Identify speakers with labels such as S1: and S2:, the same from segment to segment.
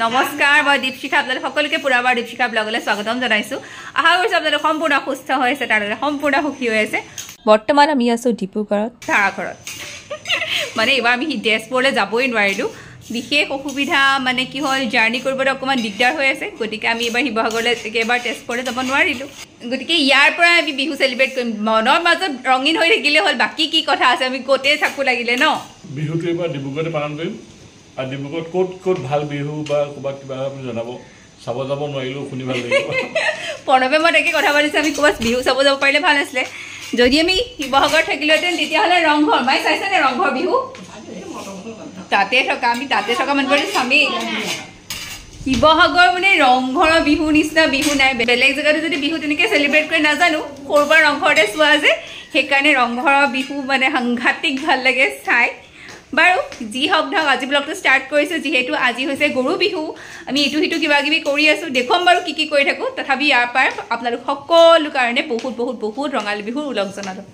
S1: নমস্কাৰ মই দীপশিখা আপোনালোক সকলোকে পুৰাবাৰ দীপশিখা ব্লগলৈ স্বাগতম জনাইছো আশা কৰিছো আপোনালোক সম্পূৰ্ণ সুস্থ হৈ আছে তাৰ সম্পূৰ্ণ সুখী হৈ আছে বৰ্তমান আমি আছো ডিপুগড়ত ধাৰাঘৰত মানে এবাৰ আমি ডেছপুৰলৈ যাবই নোৱাৰিলো বিশেষ অসুবিধা মানে কি হ'ল জাৰ্নি কৰিবলৈ অকমান দিগদাৰ হৈ আছে গতিকে আমি এবাৰ শিৱসাগৰলৈ একেবাৰ তেজপুৰলৈ যাব নোৱাৰিলো গতিকে ইয়াৰ পৰা আমি বিহু সেলিব্ৰেট কৰিম মনৰ মাজত ৰঙীন হৈ থাকিলে হ'ল বাকি কি কথা আছে আমি কোতে থাকো লাগিলে ন
S2: বিহুটো এবাৰ ডিব্ৰুগড়তে পালন কৰিম আৰু ডিব্ৰুগড়ত ক'ত ভাল বিহু বা ক'ৰবাত কিবা আপুনি জনাব চাব যাব নোৱাৰিলেও শুনি ভাল লাগিব
S1: প্ৰণৱে মই তাকে কথা পাতিছোঁ আমি ক'ৰবাত বিহু চাব যাব পাৰিলে ভাল আছিলে যদি আমি শিৱসাগৰত থাকিলোহেঁতেন তেতিয়াহ'লে ৰংঘৰ মাই চাইছেনে ৰংঘৰ বিহু তাতে থকা মানুহবোৰ চামেই শিৱসাগৰ মানে ৰংঘৰৰ বিহু নিচিনা বিহু নাই বেলেগ জেগাতো যদি বিহু তেনেকৈ চেলিব্ৰেট কৰি নাজানো সৰুবাৰ ৰংঘৰতে চোৱা যে সেইকাৰণে ৰংঘৰৰ বিহু মানে সাংঘাতিক ভাল লাগে চাই বাৰু যি হওক ধৰক আজি ব্লগটো ষ্টাৰ্ট কৰিছোঁ যিহেতু আজি হৈছে গৰু বিহু আমি ইটো সিটো কিবা কিবি কৰি আছোঁ দেখুৱাম বাৰু কি কি কৰি থাকোঁ তথাপি ইয়াৰ পৰা আপোনালোক সকলো কাৰণে বহুত বহুত বহুত ৰঙালী বিহুৰ উলগ জনালোঁ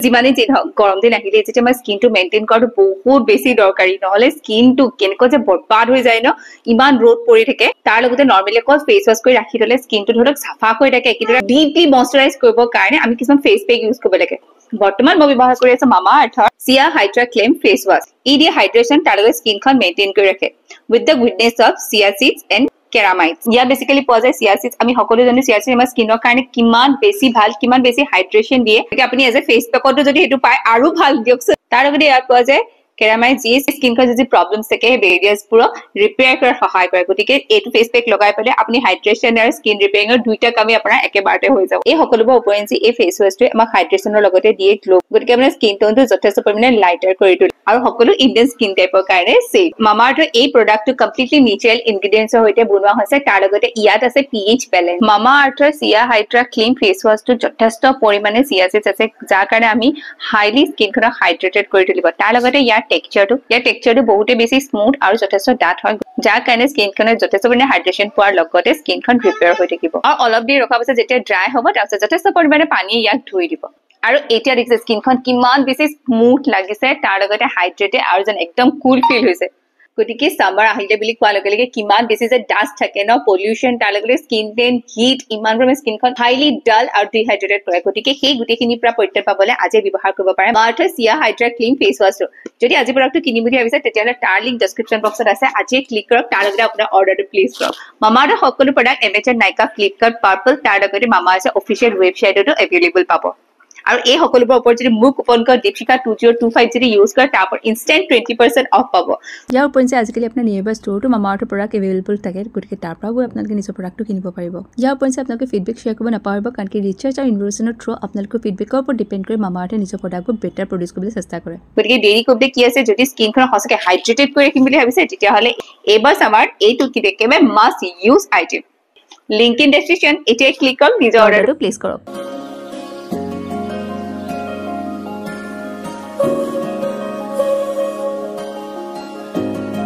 S1: যিমানেই যি হওক গৰম দিন আহিলে যেতিয়া আমাৰ স্কিনটো মেইনটেইন কৰাটো বহুত বেছি দৰকাৰী নহ'লে স্কিনটো কেনেকৈ যে বৰবাদ হৈ যায় ন ইমান ৰ'দ পৰি থাকে তাৰ লগতে নৰ্মেলি অকল ফেচ ৱাছ কৰি ৰাখি থ'লে স্কিনটো ধৰক চাফা হৈ থাকে একেদৰে ডিপলি মইশ্চাৰাইজ কৰিবৰ কাৰণে আমি কিছুমান ফেচ পেক ইউজ কৰিব লাগে বৰ্তমান মই ব্যৱহাৰ কৰি আছো মামা আৰ্থৰ চিয়া হাইড্ৰা ক্লেম ফেচ ৱাছ ই দিয়ে হাইড্ৰেশ্যন তাৰ লগত স্কিনখন মেইনটেইন কৰি ৰাখে উইথ দ্য গুডনেছ অফ চিয়া চিডছ এণ্ড কেৰামাইডছ ইয়াত বেচিকেলি পোৱা যায় চিয়া চিডছ আমি সকলো জানো চিয়া চিডছ আমাৰ স্কিনৰ কাৰণে কিমান বেছি ভাল কিমান বেছি হাইড্ৰেশ্যন দিয়ে আপুনি এজ এ ফেচ পেকতো যদি সেইটো পায় আৰু ভাল দিয়কচোন তাৰ লগতে ইয়াত পোৱা যায় কেৰামাইড যি স্কিনখন যি প্ৰব্লেমছ থাকে সেই বেৰিয়াৰ্ছবোৰক ৰিপেয়াৰ কৰাত সহায় কৰে গতিকে এইটো ফেচ পেক লগাই পেলাই আপুনি হাইড্ৰেশ্যন আৰু স্কিন ৰিপেয়াৰিঙৰ দুইটা কামেই আপোনাৰ একেবাৰতে হৈ যাব এই সকলোবোৰ উপৰিঞ্চি এই ফেচ ৱাছটোৱে আমাক হাইড্ৰেশ্যনৰ লগতে দিয়ে গ্লো গতিকে আপোনাৰ স্কিন টোনটো যথেষ্ট পৰিমাণে লাইটাৰ কৰি তোলে আৰু সকলো ইণ্ডিয়ান স্কিন টাইপৰ কাৰণে ছেফ মামা আৰ্থৰ এই প্ৰডাক্টটো কমপ্লিটলি নেচাৰেল ইনগ্ৰিডিয়েণ্টছৰ সৈতে বনোৱা হৈছে তাৰ লগতে ইয়াত আছে pH বেলেঞ্চ মামা আৰ্থৰ চিয়া হাইড্ৰা ক্লিন ফেচ ৱাছটো যথেষ্ট পৰিমাণে চিয়া চিডছ আছে যাৰ কাৰণে আমি হাইলি স্কিনখনক হাইড্ৰেটেড কৰি তুলিব তাৰ লগতে ইয়াৰ টেক্সচাৰটো বহুতে বেছি স্মুথ আৰু যথেষ্ট ডাঠ হয় যাৰ কাৰণে স্কিনখনে যথেষ্ট পৰিমাণে হাইড্ৰেশ্যন পোৱাৰ লগতে স্কিনখন ৰিপেয়াৰ হৈ থাকিব আৰু অলপ দেৰি ৰখাৰ পিছত যেতিয়া ড্ৰাই হ'ব তাৰপিছত যথেষ্ট পৰিমাণে পানী ইয়াক ধুই দিব আৰু এতিয়া দেখিছে স্কিনখন কিমান বেছি স্মুথ লাগিছে তাৰ লগতে হাইড্ৰেটেড আৰু যেন একদম কুল ফিল হৈছে গতিকে সামাৰ আহিলে বুলি কোৱাৰ লগে লগে কিমান বেছি যে ডাষ্ট থাকে ন পলিউশ্যন তাৰ লগতে স্কিন টেন হিট ইমান পৰিমাণে স্কিনখন হাইলি ডাল আৰু ডিহাইড্ৰেটেড কৰে গতিকে সেই গোটেইখিনিৰ পৰা পৰিত্ৰাণ পাবলৈ আজি ব্যৱহাৰ কৰিব পাৰে মামা আৰ্থৰ চিয়া হাইড্ৰা ক্লিন ফেচ ৱাছটো যদি আজি প্ৰডাক্টটো কিনিম বুলি ভাবিছে তেতিয়াহ'লে তাৰ লিংক ডেছক্ৰিপশ্যন বক্সত আছে আজিয়ে ক্লিক কৰক তাৰ লগতে আপোনাৰ অৰ্ডাৰটো প্লেচ কৰক মামা আৰ্থৰ সকলো প্ৰডাক্ট এমেজন নাইকা ফ্লিপকাৰ্ট পাৰ্পল তাৰ লগতে মামা আৰ্থৰ অফিচিয়েল ৱেবছাইটতো এভেইলেবল পাব আৰু এই সকলোবোৰ ওপৰত যদি মোৰ কুপন কোড দীপশিখা 2025 যদি ইউজ কৰে তাৰ ওপৰত ইনষ্টেণ্ট 20% অফ পাব ইয়াৰ ওপৰত আজিকালি আপোনাৰ নিয়াৰবাই ষ্টৰটো মামা আৰ্থৰ প্ৰডাক্ট এভেইলেবল থাকে গতিকে তাৰ পৰা গৈ আপোনালোকে নিজৰ প্ৰডাক্টটো কিনিব পাৰিব ইয়াৰ ওপৰত আপোনালোকে ফিডবেক শ্বেয়াৰ কৰিব নাপাহৰিব কাৰণ কি ৰিচাৰ্জ আৰু ইনভেষ্টমেণ্টৰ থ্ৰু আপোনালোকৰ ফিডবেকৰ ওপৰত ডিপেণ্ড কৰি মামা আৰ্থে নিজৰ প্ৰডাক্টবোৰ বেটাৰ প্ৰডিউচ কৰিবলৈ চেষ্টা কৰে গতিকে দেৰি কৰিবলৈ কি আছে যদি স্কিনখন সঁচাকৈ হাইড্ৰেটেড কৰি ৰাখিম বুলি ভাবিছে তেতিয়াহ'লে এইবাৰ আমাৰ এইটো কি একেবাৰে must use item link in description এতিয়া ক্লিক কৰক নিজৰ অৰ্ডাৰটো প্লেচ কৰক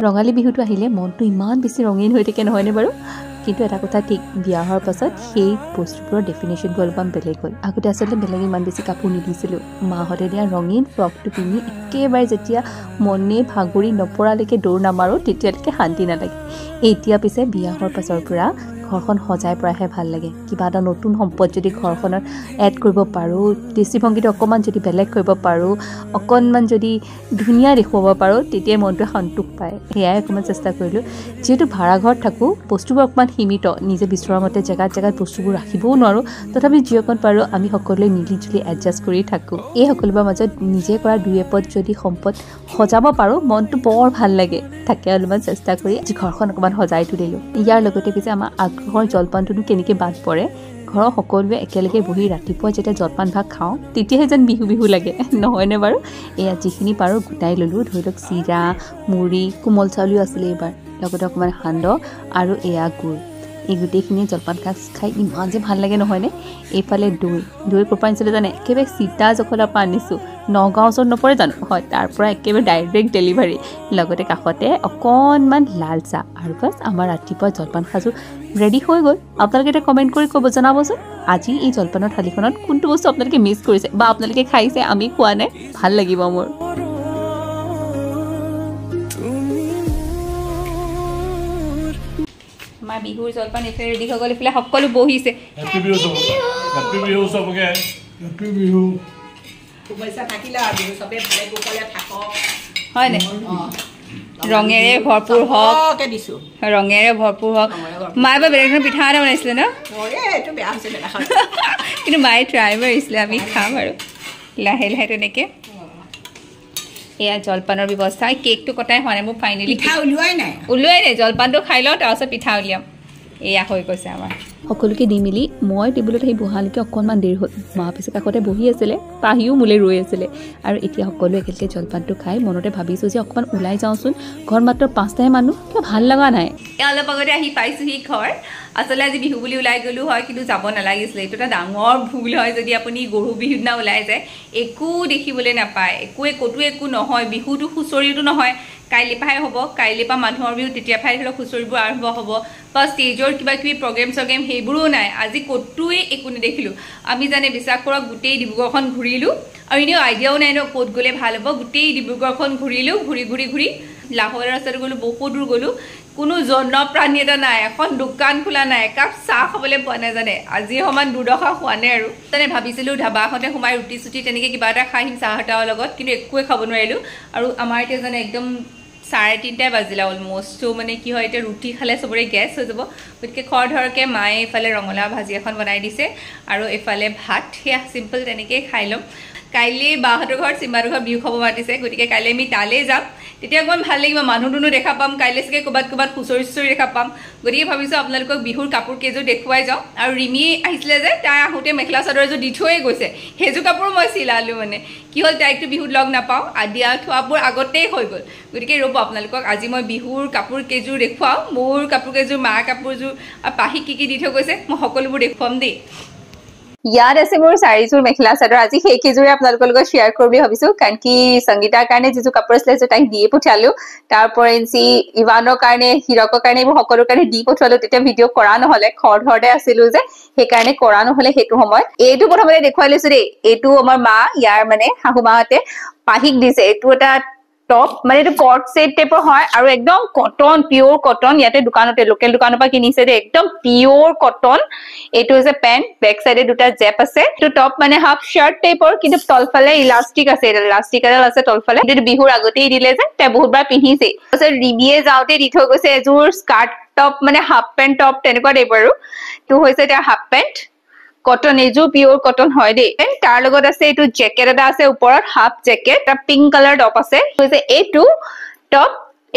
S1: ৰঙালী বিহুটো আহিলে মনটো ইমান বেছি ৰঙীন হৈ থাকে নহয়নে বাৰু কিন্তু এটা কথা ঠিক বিয়া হোৱাৰ পাছত সেই বস্তুবোৰৰ ডেফিনেশ্যনটো অলপমান বেলেগ হ'ল আগতে আচলতে বেলেগে ইমান বেছি কাপোৰ নিদিছিলোঁ মাহঁতে দিয়া ৰঙীন ফ্ৰকটো পিন্ধি একেবাৰে যেতিয়া মনে ভাগৰি নপৰালৈকে দৌৰ নামাৰোঁ তেতিয়ালৈকে শান্তি নালাগে এতিয়া পিছে বিয়া হোৱাৰ পাছৰ পৰা ঘৰখন সজাই পৰাহে ভাল লাগে কিবা এটা নতুন সম্পদ যদি ঘৰখনত এড কৰিব পাৰোঁ দৃষ্টিভংগীটো অকণমান যদি বেলেগ কৰিব পাৰোঁ অকণমান যদি ধুনীয়া দেখুৱাব পাৰোঁ তেতিয়াই মনটোৱে সন্তোষ পায় সেয়াই অকণমান চেষ্টা কৰিলোঁ যিহেতু ভাড়াঘৰত থাকোঁ বস্তুবোৰ অকণমান সীমিত নিজে বিচৰা মতে জেগাত বস্তুবোৰ ৰাখিবও নোৱাৰোঁ তথাপি যি অকণ পাৰোঁ আমি সকলোৱে মিলি জুলি এডজাষ্ট কৰি থাকোঁ এই সকলোবোৰৰ মাজত নিজে কৰা দুই এপদ যদি সম্পদ সজাব পাৰোঁ মনটো বৰ ভাল লাগে তাকে অলপমান চেষ্টা কৰি আজি ঘৰখন অকণমান সজাই তুলিলোঁ ইয়াৰ লগতে পিছে আমাৰ আগ্ৰহৰ জলপানটোনো কেনেকৈ বাদ পৰে ঘৰৰ সকলোৱে একেলগে বহি ৰাতিপুৱা যেতিয়া জলপান ভাগ খাওঁ তেতিয়াহে যেন বিহু লাগে নহয়নে বাৰু এয়া যিখিনি পাৰোঁ গোটাই ল'লোঁ ধৰি লওক চিৰা মুড়ি কোমল চাউলো আছিলে এইবাৰ লগতে অকণমান সান্দহ আৰু এয়া গুড় এই গোটেইখিনিয়ে জলপান খাই ইমান যে ভাল লাগে নহয়নে এইফালে দৈ ক'ৰপৰা আনিছিলোঁ জানে একেবাৰে চিতা জখলাৰ পৰা আনিছোঁ নগাঁও ওচৰত নপৰে জানো হয় তাৰ পৰা একেবাৰে ডাইৰেক্ট ডেলিভাৰী লগতে কাষতে অকণমান লাল চাহ আৰু বাছ আমাৰ ৰাতিপুৱা জলপান সাজো ৰেডি হৈ গ'ল আপোনালোকে এটা কমেণ্ট কৰি ক'ব জনাবচোন আজি এই জলপানৰ থালিখনত কোনটো বস্তু আপোনালোকে মিছ কৰিছে বা আপোনালোকে খাইছে আমি খোৱা নাই ভাল লাগিব মোৰ আমাৰ বিহুৰ জলপান এইফালে ৰেডি হৈ গ'ল এইফালে সকলো বহিছে
S2: হেপী বিহু চবকে হেপী বিহু চবকে হেপী বিহু
S3: শুভেচ্ছা থাকিলে আৰু বিহু চবে ভালে কুশলে থাকক
S1: হয়নে ৰঙেৰে ভৰপূৰ হওক
S3: কে দিছো
S1: ৰঙেৰে ভৰপূৰ হওক মায়ে বা বেলেগ ধৰণৰ পিঠা এটা বনাইছিলে ন
S3: এইটো বেয়া হৈছে বেলেগ
S1: কিন্তু মায়ে ট্ৰাই কৰিছিলে আমি খাম আৰু লাহে লাহে তেনেকৈ এয়া জলপানৰ ব্যৱস্থা কেকটো কটাই হোৱা নাই মোৰ ফাইনেলি
S3: পিঠা উলিওৱাই
S1: নাই জলপানটো খাই লওঁ তাৰপাছত পিঠা উলিয়াম এয়া হৈ গৈছে আমাৰ সকলোকে দি মেলি মই টেবুলত আহি বহালৈকে অকণমান দেৰি হ'ল মা পিছে কাষতে বহি আছিলে পাহিও মোলৈ ৰৈ আছিলে আৰু এতিয়া সকলোৱে একেলগে জলপানটো খাই মনতে ভাবিছোঁ যে অকণমান ওলাই যাওঁচোন ঘৰত মাত্ৰ 5টাহে মানুহ কিয় ভাল লগা নাই অলপ আগতে আহি পাইছোঁহি ঘৰ আচলতে আজি বিহু বুলি ওলাই গ'লোঁ হয় কিন্তু যাব নালাগিছিলে এইটো এটা ডাঙৰ ভুল হয় যদি আপুনি গৰু বিহুৰ দিনা ওলাই যায় একো দেখিবলৈ নাপায় ক'তো একো নহয় বিহুটো হুঁচৰিটো নহয় কাইলৈ পৰাহে হ'ব কাইলৈ পৰা মানুহৰ বিহু তেতিয়া পৰাই ধৰি লওক হুঁচৰিবোৰ আৰম্ভ হ'ব বা ষ্টেজৰ কিবা কিবি প্ৰগ্ৰেম সেইবোৰো নাই আজি ক'তোৱে একো নেদেখিলোঁ আমি জানে বিশ্বাস কৰক গোটেই ডিব্ৰুগড়খন ঘূৰিলোঁ আৰু এনেও আইডিয়াও নাই ন ক'ত গ'লে ভাল হ'ব গোটেই ডিব্ৰুগড়খন ঘূৰিলোঁ ঘূৰি লাহোৱাল ৰাস্তাটো গ'লোঁ বহুত দূৰ গ'লোঁ কোনো জনপ্ৰাণী এটা নাই এখন দোকান খোলা নাই একাপ চাহ খাবলৈ পোৱা নাই জানে আজি সমান দুৰ্দশা হোৱা নাই আৰু জানে ভাবিছিলোঁ ধাবাখনতে সোমাই ৰুটি চুটি তেনেকৈ কিবা এটা খাই আহিম চাহ এটাৰ লগত কিন্তু একোৱে খাব নোৱাৰিলোঁ আৰু আমাৰ এতিয়া জানে একদম 3:30 বাজিলে অলমষ্ট মানে কি হয় এতিয়া ৰুটি খালে চবৰে গেছ হৈ যাব গতিকে খৰধৰকৈ মায়ে এইফালে ৰঙালাও ভাজি এখন বনাই দিছে আৰু এইফালে ভাত সেয়া চিম্পল তেনেকৈ খাই ল'ম কাইলৈ বাহঁতৰ ঘৰত চিম্বাহঁতৰ ঘৰত বিহু খাব মাতিছে গতিকে কাইলৈ আমি তালৈ যাম তেতিয়া অকণমান ভাল লাগিব মানুহ দুনো দেখা পাম কাইলৈ চাগে ক'ৰবাত হুঁচৰি দেখা পাম গতিকে ভাবিছোঁ আপোনালোকক বিহুৰ কাপোৰ কেইযোৰ দেখুৱাই যাওঁ আৰু ৰিমি আহিছিলে যে তাই আহোঁতে মেখেলা চাদৰ এযোৰ দি থৈয়ে গৈছে সেইযোৰ কাপোৰ মই চিলালোঁ মানে কি হ'ল তাইকতো বিহুত লগ নাপাওঁ দিয়া থোৱাবোৰ আগতেই হৈ গ'ল গতিকে ৰ'ব আপোনালোকক আজি মই বিহুৰ কাপোৰ কেইযোৰ দেখুৱাওঁ মোৰ কাপোৰ কেইযোৰ মাৰ কাপোৰযোৰ আৰু পাহিক কি দি থৈ গৈছে মই সকলোবোৰ দেখুৱাম দেই ইয়াত আছে মোৰ 4যোৰ মেখেলা চাদৰ আজি সেই কেইযোৰে আপোনালোকৰ লগত শ্বেয়াৰ কৰোঁ বুলি ভাবিছোঁ কাৰণ কি সংগীতাৰ কাৰণে যিযোৰ কাপোৰ আছিলে সেইটো তাইক দিয়ে পঠিয়ালোঁ তাৰ উপৰিঞ্চি ইভানৰ কাৰণে হিৰকৰ কাৰণে এইবোৰ সকলোৰ কাৰণে দি পঠিয়ালোঁ তেতিয়া ভিডিঅ' কৰা নহ'লে ঘৰতে আছিলোঁ যে সেইকাৰণে কৰা নহ'লে সেইটো সময়ত এইটো প্ৰথমতে দেখুৱাই লৈছোঁ দেই এইটো আমাৰ মা ইয়াৰ মানে শাহু মাহঁতে পাহিক দিছে এইটো এটা টপ মানে এইটো কৰ্ড ছেট টাইপৰ হয় আৰু একদম কটন পিয়'ৰ কটন ইয়াতে দোকানতে লোকেল দোকানৰ পৰা কিনিছে দেই একদম পিয়'ৰ কটন এইটো হৈছে পেণ্ট বেক চাইডে দুটা জেপ আছে এইটো টপ মানে হাফ চাৰ্ট টাইপৰ কিন্তু তলফালে ইলাষ্টিক আছে ইলাষ্টিক এডাল আছে তলফালে এইটো বিহুৰ আগতেই দিলে যে তাই বহুতবাৰ পিন্ধিছে তাৰপিছত ৰিবিয়ে যাওঁতে দি থৈ গৈছে এযোৰ স্কাৰ্ট টপ মানে হাফ পেণ্ট টপ তেনেকুৱা টাইপৰ আৰু এইটো হৈছে এতিয়া হাফ পেণ্ট কটন এযোৰ পিয়'ৰ কটন হয় দেই তাৰ লগত আছে এইটো জেকেট এটা আছে ওপৰত হাফ জেকেট এটা পিংক কালাৰ টপ আছে এইটো টপ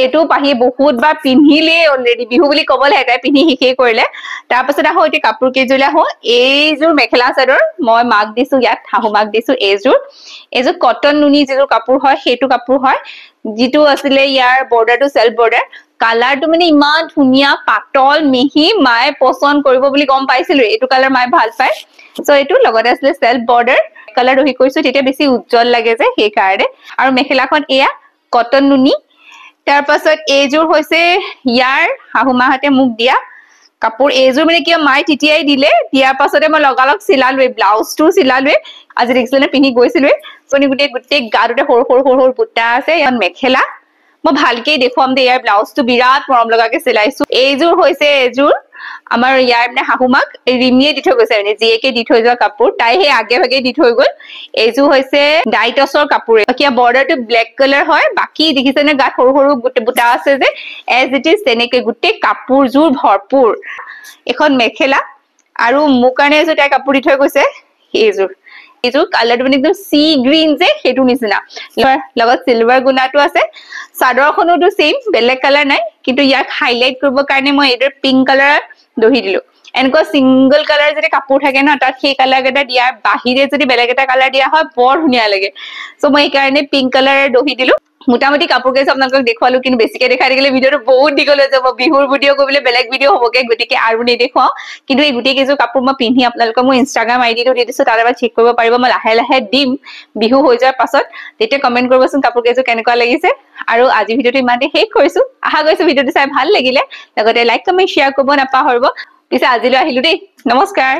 S1: এইটো পাহি বহুতবাৰ পিন্ধিলেই অলৰেডি বিহু বুলি ক'বলৈ তাই পিন্ধি শেষেই কৰিলে তাৰপাছত আহোঁ এতিয়া কাপোৰ কেইযোৰলৈ আহোঁ এইযোৰ মেখেলা চাদৰ মই মাক দিছোঁ ইয়াত শাহু মাক দিছোঁ এইযোৰ কটন নুনি যিযোৰ কাপোৰ হয় সেইটো কাপোৰ হয় যিটো আছিলে ইয়াৰ বৰ্ডাৰটো চেল্ফ বৰ্ডাৰ কালাৰটো মানে ইমান ধুনীয়া পাতল মিহি মায়ে পচন্দ কৰিব বুলি গম পাইছিলো এইটো কালাৰ মায়ে ভাল পায় চ' এইটো লগতে আছিলে চেল্ফ বৰ্ডাৰ কালাৰ দহি কৰিছোঁ তেতিয়া বেছি উজ্জ্বল লাগে যে সেইকাৰণে আৰু মেখেলাখন এয়া কটন নুনি তাৰ পাছত এইযোৰ হৈছে ইয়াৰ শাহু মাহঁতে মোক দিয়া কাপোৰ এইযোৰ মানে কিয় মায়ে তেতিয়াই দিলে দিয়াৰ পাছতে মই লগালগ চিলালোৱে ব্লাউজটো চিলালোৱে আজি দেখিছিলে পিন্ধি গৈছিলোৱে গোটেই গাটোতে সৰু সৰু বুটা আছে ইয়াত মেখেলা মই ভালকেই দেখুৱাম দেই ইয়াৰ ব্লাউজটো বিৰাট মৰম লগাকে চিলাইছো এইযোৰ হৈছে এযোৰ আমাৰ ইয়াৰ মানে শাহু মাক ৰিমিয়ে দি থৈ গৈছে মানে জীয়েকে দি থৈ যোৱা কাপোৰ তাই সেই আগে ভাগে দি থৈ গ'ল এইযোৰ হৈছে ডাইটছৰ কাপোৰ কিয় বৰ্ডাৰটো ব্লেক কালাৰ হয় বাকী দেখিছে নে গাত সৰু সৰু বুটা আছে যে এজ ইট ইজ তেনেকে গোটেই কাপোৰযোৰ ভৰপূৰ এখন মেখেলা আৰু মোৰ কাৰণে এযোৰ তাই কাপোৰ দি থৈ গৈছে এইযোৰ কালাৰটো মানে একদম চি গ্ৰীণ যে সেইটো নিচিনা লগত চিলভাৰ গুণাটো আছে চাদৰখনোতো চেম বেলেগ কালাৰ নাই কিন্তু ইয়াক হাইলাইট কৰিবৰ কাৰণে মই এইটোৰ পিংক কালাৰ দহি দিলো এনেকুৱা চিংগল কালাৰ যদি কাপোৰ থাকে ন তাত সেই কালাৰ কেইটা দিয়াৰ বাহিৰে যদি বেলেগ এটা কালাৰ দিয়া হয় বৰ ধুনীয়া লাগে চ' মই সেইকাৰণে পিংক কালাৰ দহি দিলো মোটামুটি কাপোৰ কেইযোৰ আপোনালোকক দেখুৱালো কিন্তু বেছিকে দেখাই থাকিলে ভিডিঅ'টো বহুত দীঘল হৈ যাব বিহুৰ ভিডিঅ' কৰিবলৈ বেলেগ ভিডিঅ' হ'বগে গতিকে আৰু নেদেখুৱাও কিন্তু এই গোটেই কেইযোৰ কাপোৰ মই পিন্ধি আপোনালোকক মই ইনষ্টাগ্ৰাম আইডিটো দি দিছো তাত এবাৰ চেক কৰিব পাৰিব মই লাহে লাহে দিম বিহু হৈ যোৱাৰ পাছত তেতিয়া কমেণ্ট কৰিবচোন কাপোৰ কেইযোৰ কেনেকুৱা লাগিছে আৰু আজি ভিডিঅ'টো ইমানতে শেষ কৰিছো আশা কৰিছো ভিডিঅ'টো চাই ভাল লাগিলে লগতে লাইক কমেণ্ট শ্বেয়াৰ কৰিব নাপাহৰিব পিছে আজিলৈ আহিলো দেই নমস্কাৰ